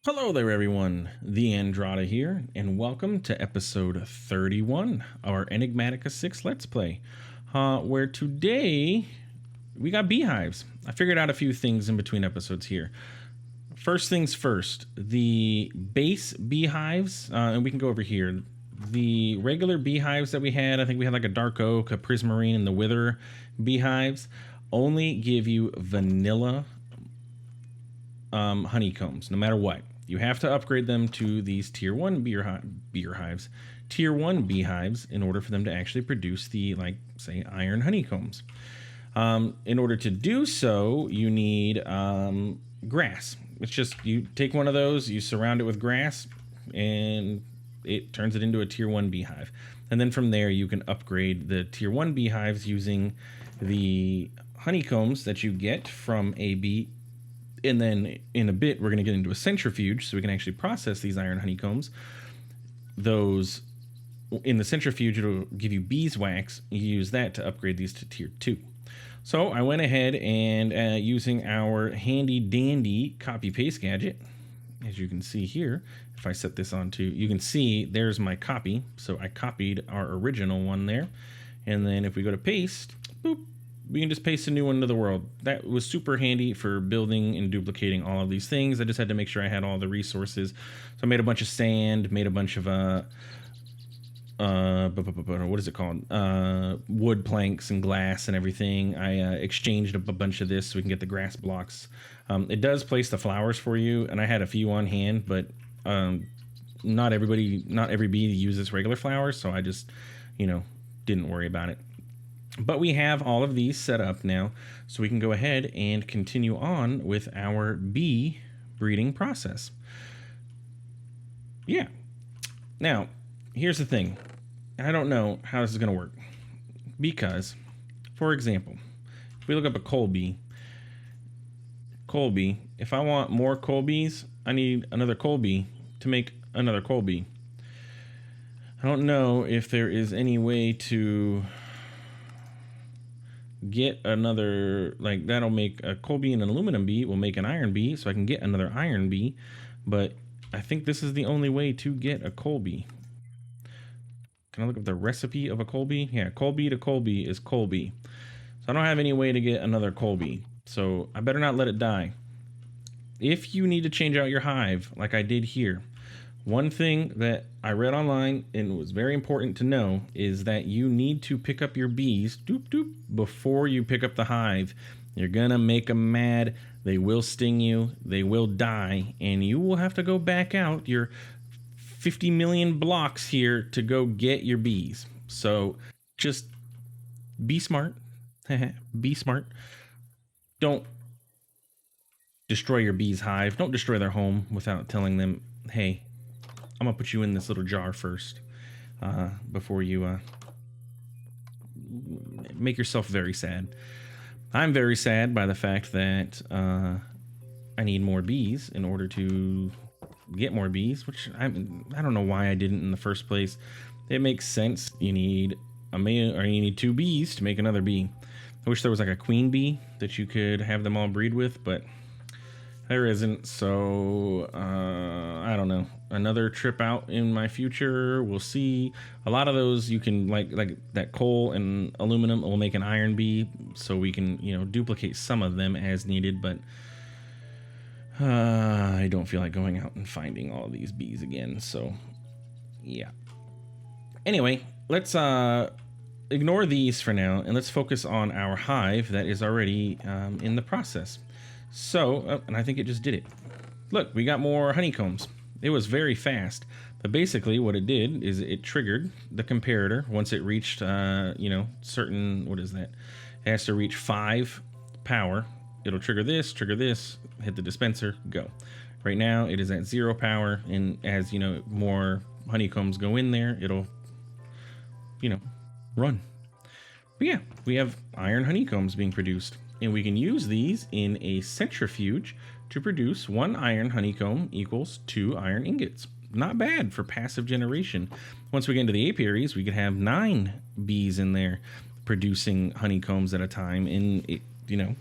Hello there, everyone. TheAndrata here, and welcome to episode 31 of our Enigmatica 6 Let's Play, where today we got beehives. I figured out a few things in between episodes here. First things first, the base beehives, and we can go over here. The regular beehives that we had, I think we had like a dark oak, a prismarine, and the wither beehives, only give you vanilla honeycombs, no matter what. You have to upgrade them to these tier 1 tier 1 beehives in order for them to actually produce the, like, say, iron honeycombs. In order to do so, you need grass. It's just, you take one of those, you surround it with grass, and it turns it into a tier 1 beehive. And then from there, you can upgrade the tier 1 beehives using the honeycombs that you get from a bee. And then in a bit, we're going to get into a centrifuge so we can actually process these iron honeycombs. Those in the centrifuge, it'll give you beeswax. You use that to upgrade these to tier 2. So I went ahead and using our handy dandy copy paste gadget, as you can see here, if I set this onto, you can see there's my copy. So I copied our original one there. And then if we go to paste, boop, we can just paste a new one into the world. That was super handy for building and duplicating all of these things. I just had to make sure I had all the resources. So I made a bunch of sand, made a bunch of what is it called? Wood planks and glass and everything. I exchanged a bunch of this so we can get the grass blocks. It does place the flowers for you, and I had a few on hand, but not every bee uses regular flowers, so I just, didn't worry about it. But we have all of these set up now, so we can go ahead and continue on with our bee breeding process. Yeah. Now, here's the thing. I don't know how this is going to work. Because, for example, if we look up a Colbee, if I want more Colbees, I need another Colbee to make another Colbee. I don't know if there is any way to get another, like, that'll make a coal bee and an aluminum bee, will make an iron bee, so I can get another iron bee. But I think this is the only way to get a coal bee. Can I look up the recipe of a coal bee? Yeah, coal bee to coal bee is coal bee. So I don't have any way to get another coal bee, so I better not let it die. If you need to change out your hive, like I did here, one thing that I read online and was very important to know is that you need to pick up your bees before you pick up the hive. You're gonna make them mad. They will sting you. They will die, and you will have to go back out your 50 million blocks here to go get your bees. So just be smart. Be smart. Don't destroy your bees' hive. Don't destroy their home without telling them, hey, I'm gonna put you in this little jar first before you make yourself very sad. I'm very sad by the fact that I need more bees in order to get more bees, which I don't know why I didn't in the first place. It makes sense. You need a male, or you need 2 bees to make another bee. I wish there was like a queen bee that you could have them all breed with, but there isn't, so I don't know. Another trip out in my future, we'll see. A lot of those you can, like that coal and aluminum will make an iron bee, so we can, duplicate some of them as needed, but I don't feel like going out and finding all these bees again, so yeah. Anyway, let's ignore these for now, and let's focus on our hive that is already in the process. So, and I think it just did it. Look, we got more honeycombs. It was very fast, but basically what it did is it triggered the comparator once it reached, certain, what is that? It has to reach 5 power. It'll trigger this, hit the dispenser, go. Right now it is at 0 power, and as, more honeycombs go in there, it'll, run. But yeah, we have iron honeycombs being produced. And we can use these in a centrifuge to produce 1 iron honeycomb equals 2 iron ingots. Not bad for passive generation. Once we get into the apiaries, we could have 9 bees in there producing honeycombs at a time, and it,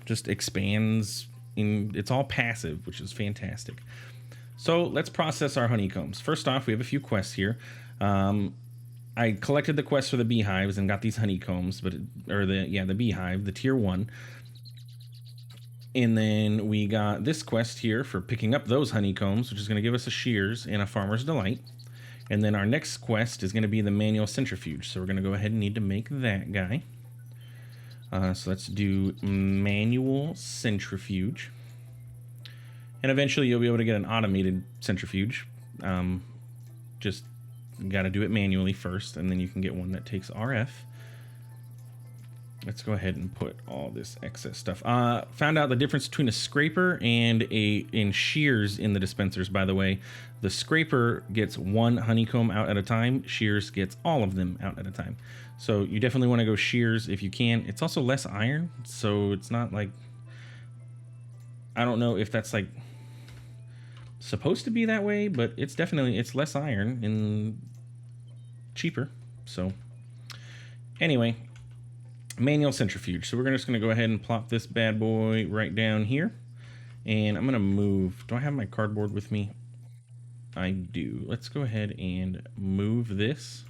just expands. It's all passive, which is fantastic. So let's process our honeycombs. First off, we have a few quests here. Um, I collected the quests for the beehives and got these honeycombs, the beehive, the tier 1. And then we got this quest here for picking up those honeycombs, which is going to give us a shears and a farmer's delight. And then our next quest is going to be the manual centrifuge. So we're going to go ahead and need to make that guy. So let's do manual centrifuge. And eventually you'll be able to get an automated centrifuge. Just got to do it manually first, and then you can get one that takes RF. Let's go ahead and put all this excess stuff. Found out the difference between a scraper and shears in the dispensers, by the way. The scraper gets one honeycomb out at a time. Shears gets all of them out at a time. So you definitely want to go shears if you can. It's also less iron, so it's not like... I don't know if that's like supposed to be that way, but it's less iron and cheaper. So anyway, manual centrifuge. So we're just going to go ahead and plop this bad boy right down here. And I'm going to move... Do I have my cardboard with me? I do. Let's go ahead and move this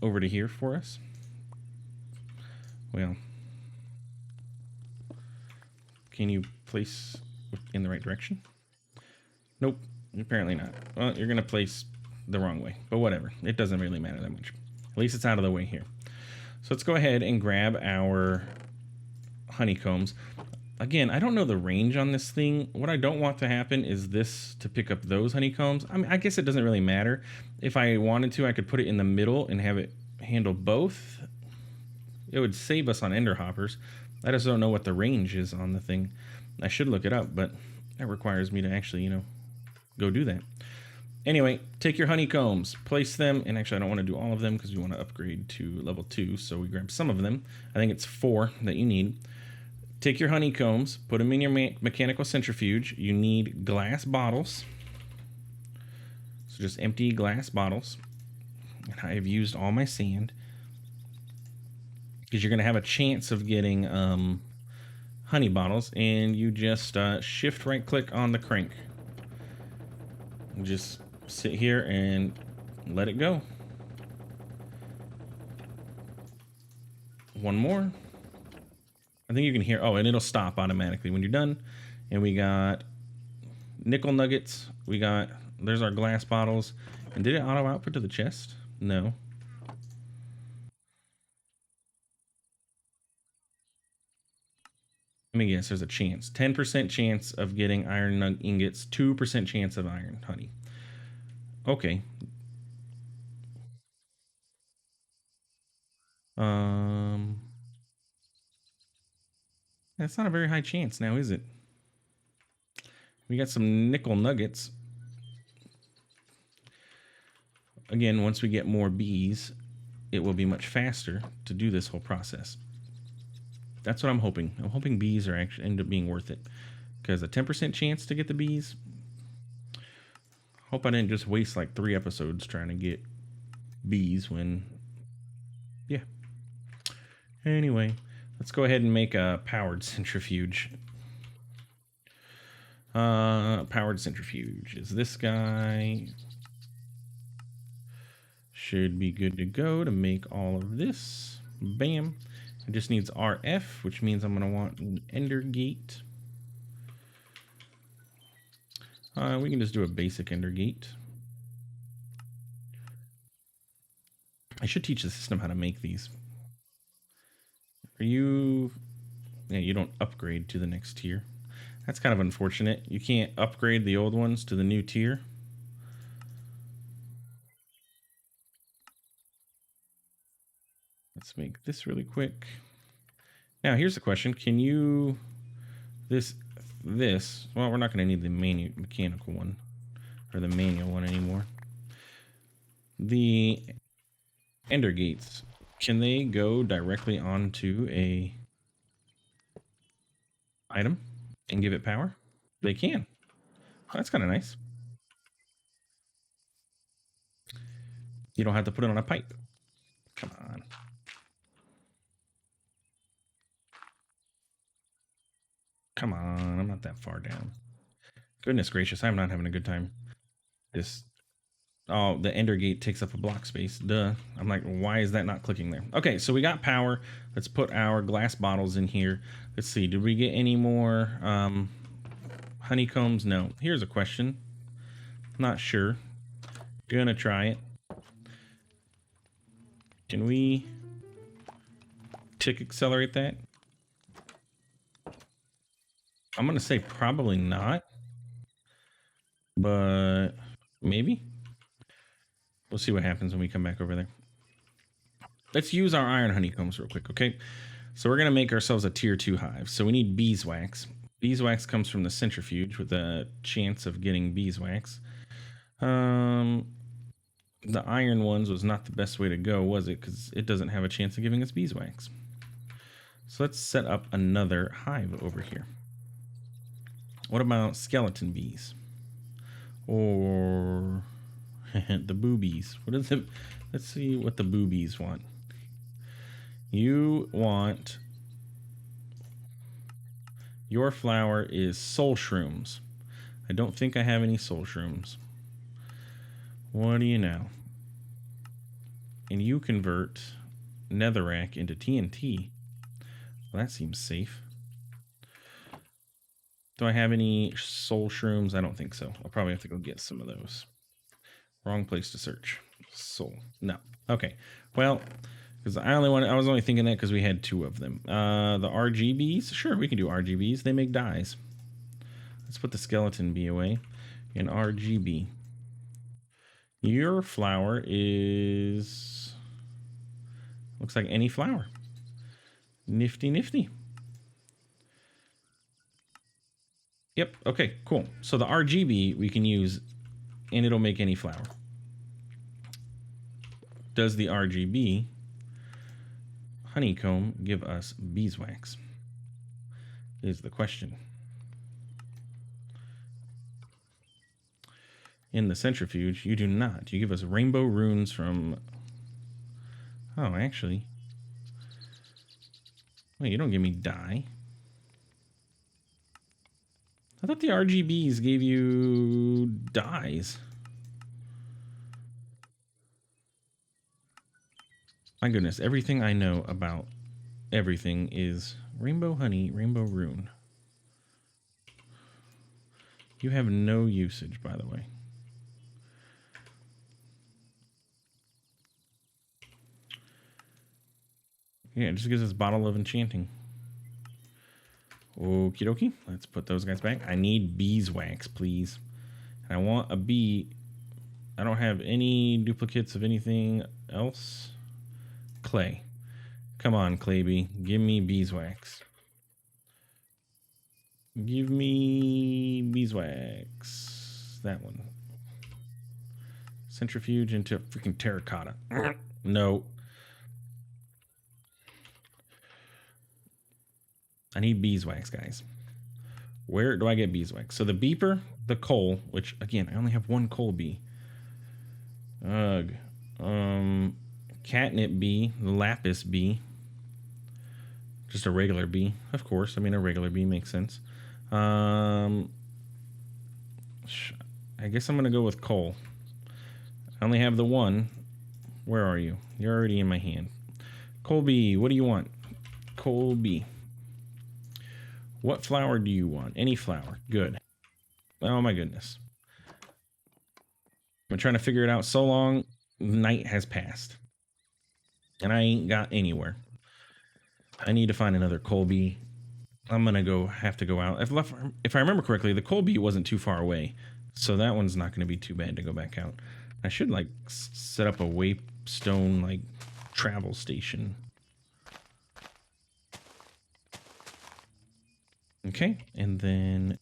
over to here for us. Well, can you place in the right direction? Nope, apparently not. Well, you're going to place the wrong way, but whatever. It doesn't really matter that much. At least it's out of the way here. So let's go ahead and grab our honeycombs. Again, I don't know the range on this thing. What I don't want to happen is this to pick up those honeycombs. I mean, I guess it doesn't really matter. If I wanted to, I could put it in the middle and have it handle both. It would save us on ender hoppers. I just don't know what the range is on the thing. I should look it up, but that requires me to actually, go do that. Anyway, take your honeycombs, place them, and actually I don't want to do all of them because we want to upgrade to level 2, so we grab some of them. I think it's 4 that you need. Take your honeycombs, put them in your mechanical centrifuge. You need glass bottles. So just empty glass bottles. And I have used all my sand, because you're going to have a chance of getting honey bottles, and you just shift right click on the crank. Just sit here and let it go. One more. I think you can hear... Oh, and it'll stop automatically when you're done. And we got nickel nuggets. There's our glass bottles. And did it auto output to the chest? No. Let me guess, there's a chance. 10% chance of getting iron ingots, 2% chance of iron honey. Okay. That's not a very high chance now, is it? We got some nickel nuggets. Again, once we get more bees, it will be much faster to do this whole process. That's what I'm hoping. I'm hoping bees are actually end up being worth it. Because a 10% chance to get the bees. Hope I didn't just waste like 3 episodes trying to get bees when... Yeah. Anyway, let's go ahead and make a powered centrifuge. Powered centrifuge is this guy. Should be good to go to make all of this. Bam. It just needs RF, which means I'm going to want an ender gate. We can just do a basic ender gate. I should teach the system how to make these. Are you... Yeah, you don't upgrade to the next tier. That's kind of unfortunate. You can't upgrade the old ones to the new tier. Let's make this really quick. Now, here's the question. Can you... This... Well, we're not going to need the mechanical one. Or the manual one anymore. The ender gates. Can they go directly onto a item and give it power? They can. Oh, that's kind of nice. You don't have to put it on a pipe. Come on. Come on, I'm not that far down. Goodness gracious, I'm not having a good time. This, oh, the ender gate takes up a block space. Duh. I'm like, why is that not clicking there? Okay, so we got power. Let's put our glass bottles in here. Let's see, did we get any more honeycombs? No. Here's a question. Not sure. Gonna try it. Can we tick accelerate that? I'm gonna say probably not, but maybe. We'll see what happens when we come back over there. Let's use our iron honeycombs real quick, okay? So we're gonna make ourselves a tier 2 hive. So we need beeswax. Beeswax comes from the centrifuge with a chance of getting beeswax. The iron ones was not the best way to go, was it? Because it doesn't have a chance of giving us beeswax. So let's set up another hive over here. What about skeleton bees? Or the boobies? What is it? Let's see what the boobies want. You want... Your flower is soul shrooms. I don't think I have any soul shrooms. What do you know? And you convert netherrack into TNT. Well, that seems safe. Do I have any soul shrooms? I don't think so. I'll probably have to go get some of those. Wrong place to search. Soul. No. Okay. Well, because I was only thinking that because we had 2 of them. The RGBs? Sure, we can do RGBs. They make dyes. Let's put the skeleton bee away. And RGB. Your flower is... looks like any flower. Nifty, nifty. Yep, okay, cool. So the RGB we can use, and it'll make any flower. Does the RGB honeycomb give us beeswax? Is the question. In the centrifuge, you do not. You give us rainbow runes from... Oh, actually... Wait, you don't give me dye. I thought the RGBs gave you dyes. My goodness, everything I know about everything is rainbow honey, rainbow rune. You have no usage, by the way. Yeah, it just gives us bottle of enchanting. Okie dokie. Let's put those guys back. I need beeswax, please. And I want a bee. I don't have any duplicates of anything else. Clay. Come on, clay bee. Give me beeswax. Give me beeswax. That one. Centrifuge into freaking terracotta. No. I need beeswax, guys. Where do I get beeswax? So the beeper, the coal, which again, I only have 1 coal bee. Ugh. Catnip bee, the lapis bee. Just a regular bee, of course. I mean, a regular bee makes sense. I guess I'm gonna go with coal. I only have the 1. Where are you? You're already in my hand. Coal bee, what do you want? Coal bee. What flower do you want? Any flower. Good. Oh my goodness. I'm trying to figure it out so long. Night has passed. And I ain't got anywhere. I need to find another coal bee. I'm gonna have to go out. If I remember correctly, the coal bee wasn't too far away. So that one's not gonna be too bad to go back out. I should like set up a waystone like travel station. Okay, and then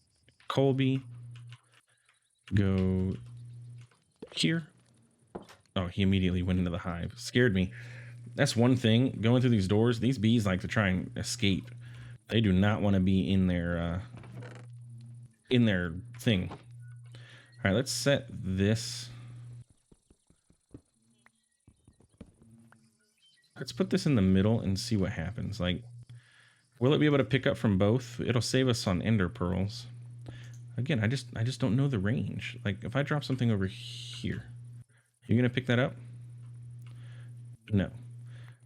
Colby, go here. Oh, he immediately went into the hive. Scared me. That's one thing. Going through these doors, these bees like to try and escape. They do not want to be in their thing. All right, let's set this. Let's put this in the middle and see what happens. Like, will it be able to pick up from both? It'll save us on ender pearls. Again, I just don't know the range. Like if I drop something over here, are you gonna pick that up? No.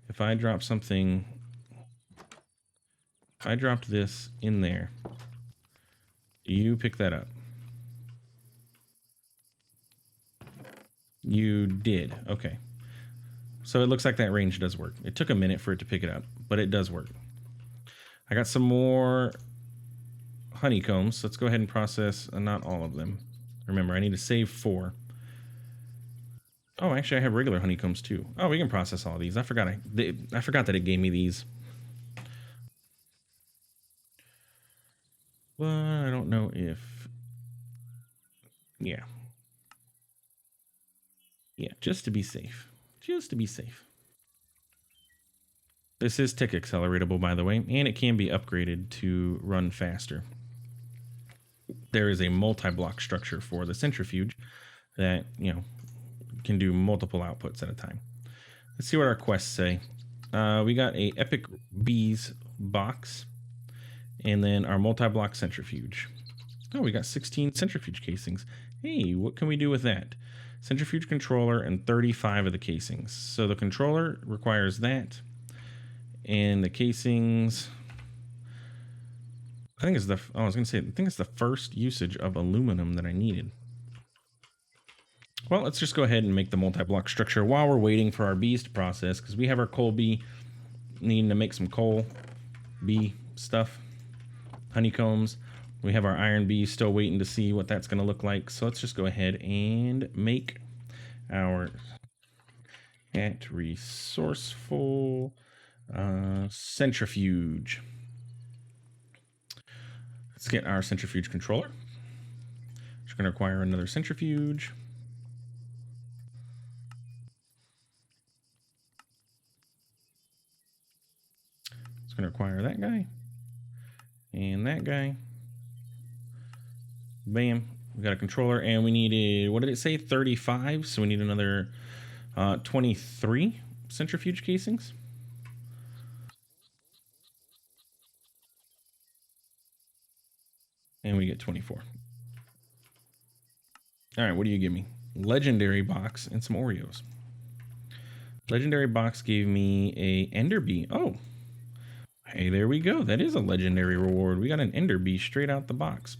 If I drop something, if I dropped this in there, do you pick that up? You did. Okay. So it looks like that range does work. It took a minute for it to pick it up, but it does work. I got some more honeycombs. Let's go ahead and process not all of them. Remember, I need to save 4. Oh, actually, I have regular honeycombs too. Oh, we can process all of these. I forgot that it gave me these. But I don't know if... Yeah. Yeah, just to be safe. Just to be safe. This is tick acceleratable, by the way, and it can be upgraded to run faster. There is a multi-block structure for the centrifuge that, you know, can do multiple outputs at a time. Let's see what our quests say. We got a epic bees box, and then our multi-block centrifuge. Oh, we got 16 centrifuge casings. Hey, what can we do with that? Centrifuge controller and 35 of the casings. So the controller requires that, and the casings, I think it's the, oh, I was gonna say, I think it's the first usage of aluminum that I needed. Well, let's just go ahead and make the multi-block structure while we're waiting for our bees to process, because we have our coal bee needing to make some coal bee stuff, honeycombs. We have our iron bees still waiting to see what that's going to look like. So let's just go ahead and make our resourceful centrifuge. Let's get our centrifuge controller. It's going to require another centrifuge. It's going to require that guy and that guy. Bam. We got a controller, and we needed, what did it say, 35? So we need another 23 centrifuge casings. And we get 24. All right, what do you give me? Legendary box and some Oreos. Legendary box gave me a Ender Bee. Oh, hey, there we go. That is a legendary reward. We got an Ender Bee straight out the box.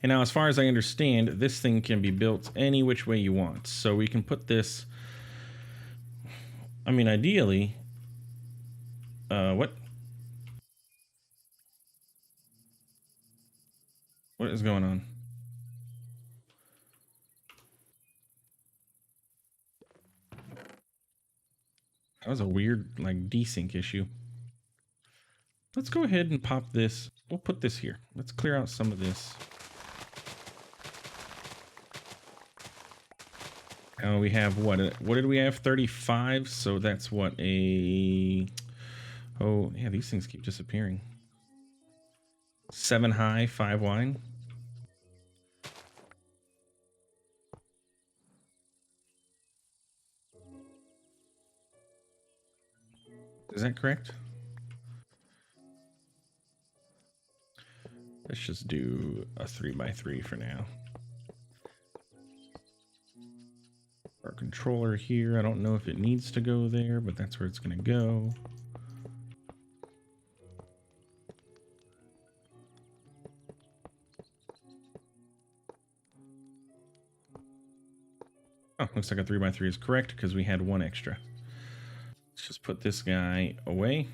And now, as far as I understand, this thing can be built any which way you want. So we can put this, I mean, ideally, what? What is going on? That was a weird, like, desync issue. Let's go ahead and pop this. We'll put this here. Let's clear out some of this. We have what did we have? 35. So that's what a, oh yeah, these things keep disappearing. 7 high, 5 wide. Is that correct? Let's just do a 3x3 for now. Our controller here, I don't know if it needs to go there, but that's where it's going to go. Oh, looks like a 3x3 is correct because we had 1 extra. Let's just put this guy away.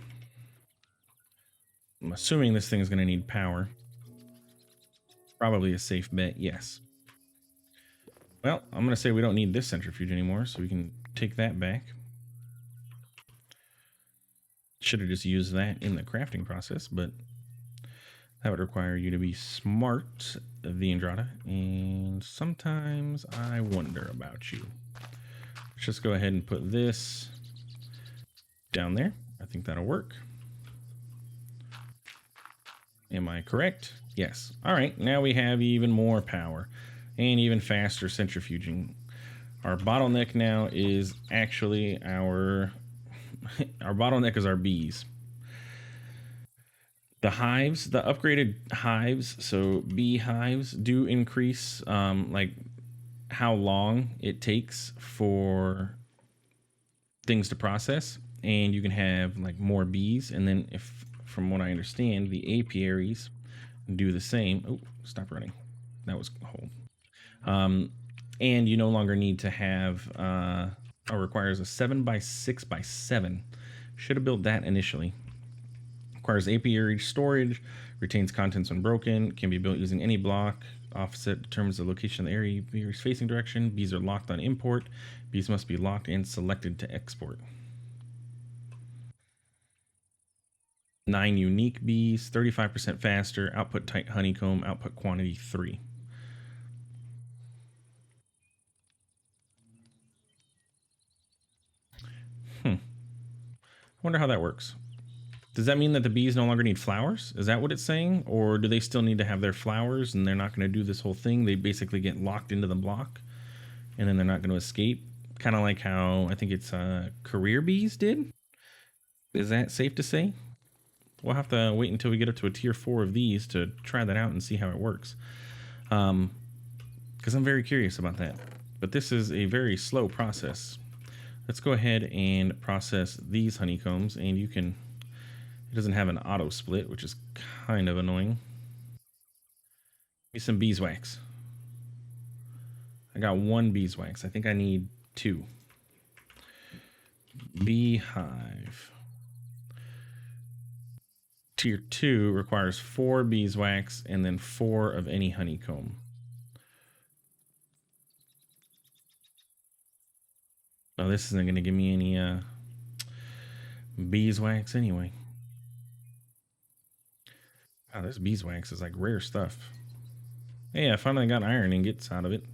I'm assuming this thing is going to need power. Probably a safe bet, yes. Well, I'm going to say we don't need this centrifuge anymore, so we can take that back. Should have just used that in the crafting process, but that would require you to be smart, TheAndrata, and sometimes I wonder about you. Let's just go ahead and put this down there. I think that'll work. Am I correct? Yes. All right, now we have even more power and even faster centrifuging. Our bottleneck now is actually our bottleneck is our bees. The hives, the upgraded hives, so bee hives do increase like how long it takes for things to process, and you can have like more bees. And then, if from what I understand, the apiaries do the same. Oh, stop running. That was hold. Um, and you no longer need to have or requires a 7x6x7. Should have built that initially. Requires apiary storage, retains contents when broken, can be built using any block. Offset determines the location of the area apiary's facing direction. Bees are locked on import. Bees must be locked and selected to export. 9 unique bees, 35% faster, output type honeycomb, output quantity 3. I wonder how that works. Does that mean that the bees no longer need flowers? Is that what it's saying? Or do they still need to have their flowers and they're not going to do this whole thing? They basically get locked into the block and then they're not going to escape? Kind of like how I think it's career bees did? Is that safe to say? We'll have to wait until we get up to a tier 4 of these to try that out and see how it works. Because I'm very curious about that. But this is a very slow process. Let's go ahead and process these honeycombs, and you can. It doesn't have an auto split, which is kind of annoying. Give me some beeswax. I got 1 beeswax. I think I need 2. Beehive. Tier 2 requires 4 beeswax and then 4 of any honeycomb. Oh, this isn't going to give me any beeswax anyway. Wow, this beeswax is like rare stuff. Hey, I finally got iron ingots out of it.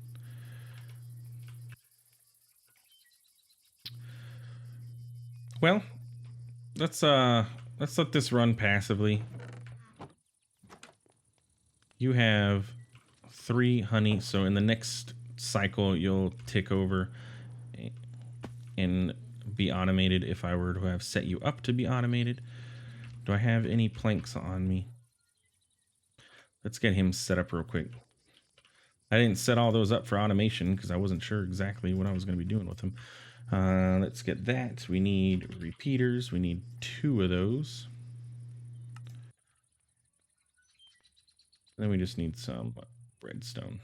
Well, let's let this run passively. You have 3 honey, so in the next cycle you'll tick over and be automated if I were to have set you up to be automated. Do I have any planks on me? Let's get him set up real quick. I didn't set all those up for automation because I wasn't sure exactly what I was going to be doing with them. Let's get that. We need repeaters. We need 2 of those. Then we just need some redstone.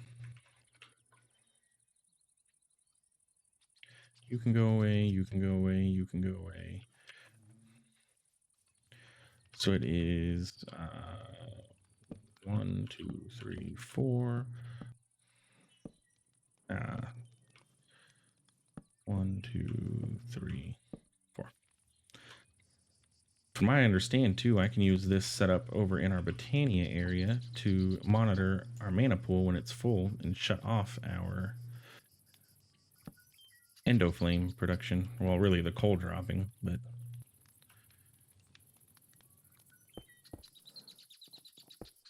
You can go away, you can go away, you can go away. So it is 1, 2, 3, 4. 1, 2, 3, 4. From what I understand too, I can use this setup over in our Botania area to monitor our mana pool when it's full and shut off our endoflame production. Well, really the coal dropping, but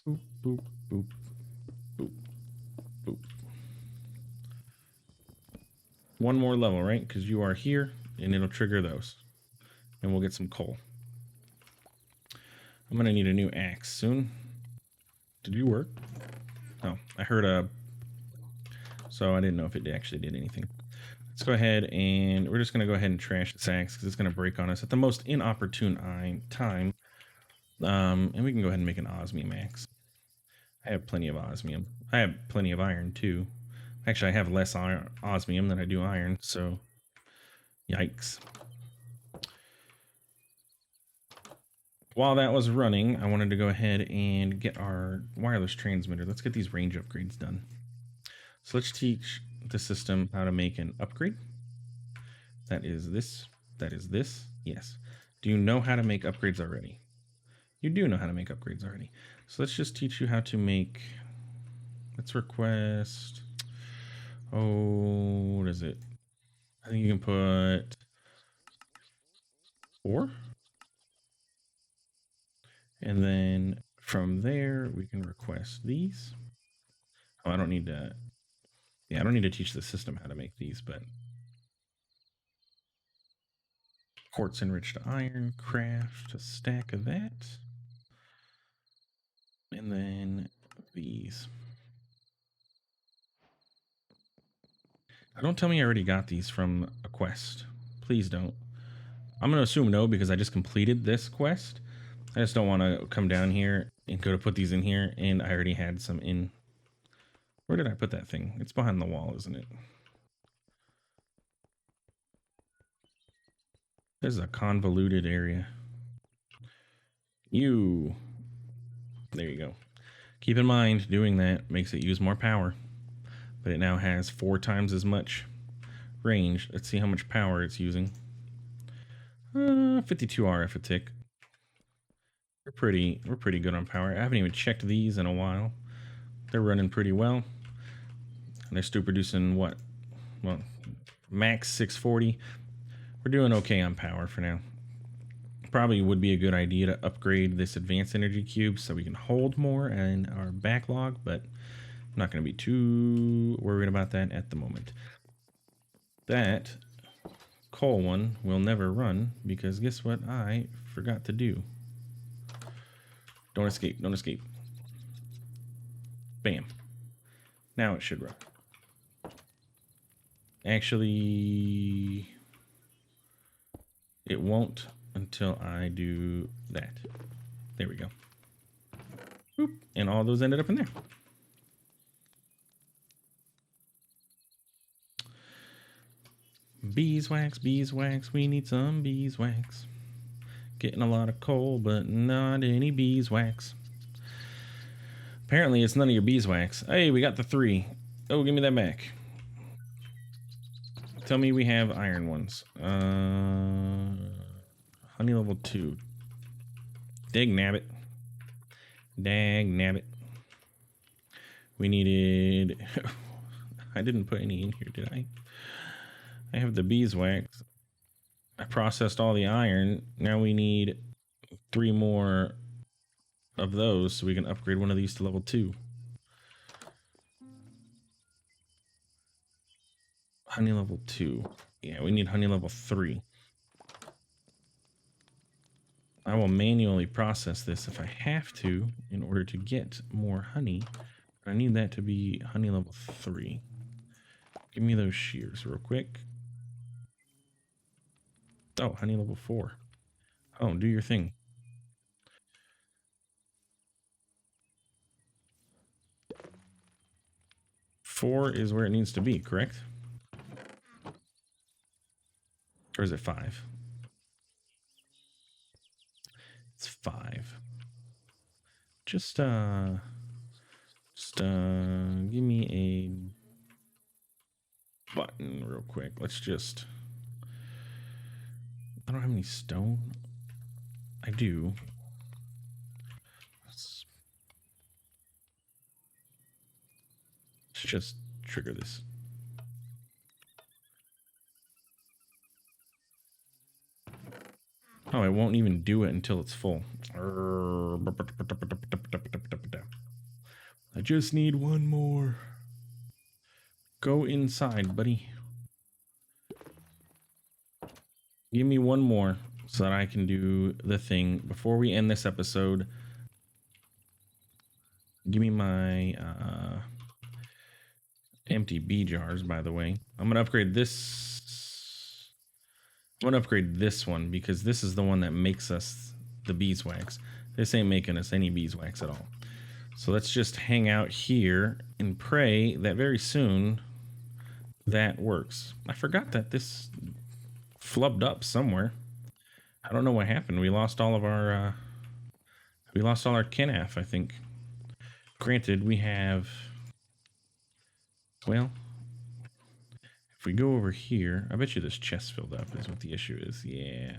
boop, boop, boop, boop, boop. 1 more level, right? Because you are here, and it'll trigger those. And we'll get some coal. I'm going to need a new axe soon. Did you work? Oh, I heard a... So I didn't know if it actually did anything. Let's go ahead and we're just going to go ahead and trash this axe because it's going to break on us at the most inopportune time. And we can go ahead and make an osmium axe. I have plenty of osmium. I have plenty of iron too. Actually, I have less osmium than I do iron, so yikes. While that was running, I wanted to go ahead and get our wireless transmitter. Let's get these range upgrades done. So let's teach the system how to make an upgrade. That is this. That is this. Yes. Do you know how to make upgrades already? You do know how to make upgrades already. So let's just teach you how to make... Let's request... Oh, what is it? I think you can put 4. And then from there, we can request these. Oh, I don't need to... Yeah, I don't need to teach the system how to make these, but... Quartz enriched iron, craft a stack of that. And then these. Don't tell me I already got these from a quest. Please don't. I'm going to assume no because I just completed this quest. I just don't want to come down here and go to put these in here, and I already had some in. Where did I put that thing? It's behind the wall, isn't it? This is a convoluted area. You. There you go. Keep in mind, doing that makes it use more power, but it now has 4 times as much range. Let's see how much power it's using. 52 RF a tick. We're pretty good on power. I haven't even checked these in a while. They're running pretty well. And they're still producing what? Well, max 640. We're doing okay on power for now. Probably would be a good idea to upgrade this advanced energy cube so we can hold more in our backlog, but I'm not going to be too worried about that at the moment. That coal one will never run because guess what I forgot to do? Don't escape, don't escape. Bam. Now it should run. Actually, it won't until I do that. There we go. Boop. And all those ended up in there. Beeswax, beeswax, we need some beeswax. Getting a lot of coal, but not any beeswax. Apparently, it's none of your beeswax. Hey, we got the 3. Oh, give me that back. Tell me we have iron ones. Honey level 2. Dag nabbit. Dag nabbit. We needed... I didn't put any in here, did I? I have the beeswax. I processed all the iron. Now we need 3 more of those so we can upgrade one of these to level 2. Honey level 2. Yeah, we need honey level 3. I will manually process this if I have to in order to get more honey. I need that to be honey level 3. Give me those shears real quick. Oh, honey level 4. Oh, do your thing. Four is where it needs to be, correct? Or is it 5? It's 5. Just give me a button real quick. Let's just... I don't have any stone. I do. Let's just trigger this. Oh, I won't even do it until it's full. I just need one more. Go inside, buddy. Give me one more so that I can do the thing before we end this episode. Give me my empty bee jars, by the way. I'm going to upgrade this. I'm going to upgrade this one because this is the one that makes us the beeswax. This ain't making us any beeswax at all. So let's just hang out here and pray that very soon that works. I forgot that this flubbed up somewhere. I don't know what happened. We lost all of our kenaf, I think. Granted, we have, well, if we go over here, I bet you this chest filled up is what the issue is. Yeah.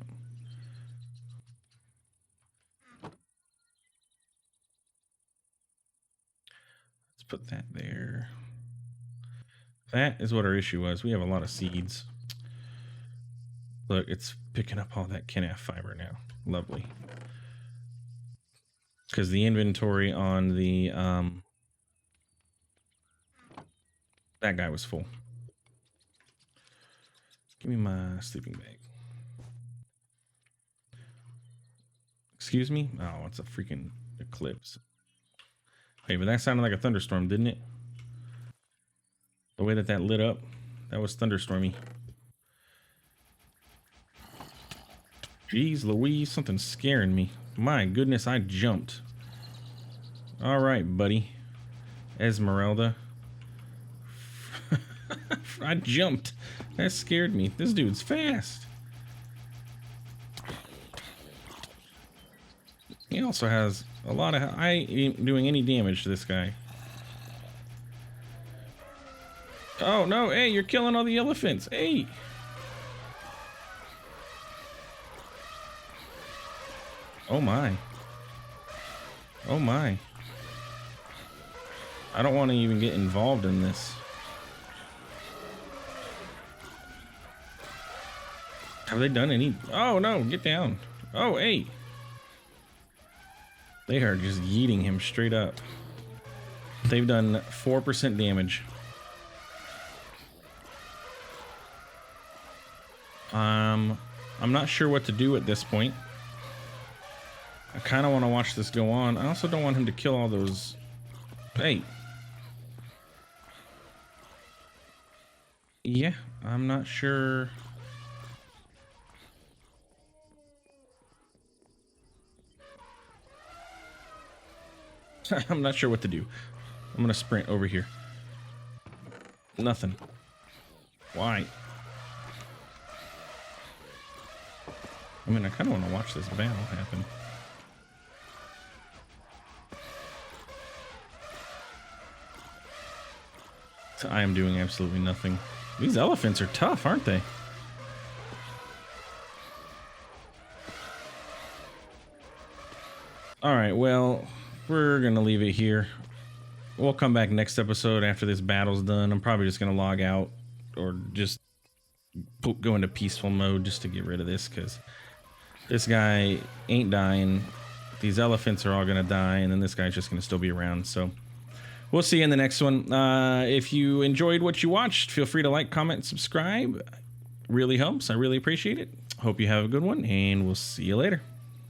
Let's put that there. That is what our issue was. We have a lot of seeds. Look, it's picking up all that kenaf fiber now. Lovely. Because the inventory on the that guy was full. Give me my sleeping bag. Excuse me? Oh, it's a freaking eclipse. Hey, but that sounded like a thunderstorm, didn't it? The way that that lit up, that was thunderstormy. Jeez Louise, something's scaring me. My goodness, I jumped. All right, buddy. Esmeralda. I jumped. That scared me. This dude's fast. He also has a lot of... I ain't doing any damage to this guy. Oh, no. Hey, you're killing all the elephants. Hey. Oh, my. Oh, my. I don't want to even get involved in this. Have they done any... Oh, no. Get down. Oh, hey. They are just yeeting him straight up. They've done 4% damage. I'm not sure what to do at this point. I kind of want to watch this go on. I also don't want him to kill all those... Hey. Yeah, I'm not sure... I'm not sure what to do. I'm gonna sprint over here. Nothing. Why? I mean, I kind of want to watch this battle happen. So I am doing absolutely nothing. These elephants are tough, aren't they? All right, well, we're going to leave it here. We'll come back next episode after this battle's done. I'm probably just going to log out or just go into peaceful mode just to get rid of this, because this guy ain't dying. These elephants are all going to die, and then this guy's just going to still be around. So we'll see you in the next one. If you enjoyed what you watched, feel free to like, comment, and subscribe. Really helps. I really appreciate it. Hope you have a good one, and we'll see you later.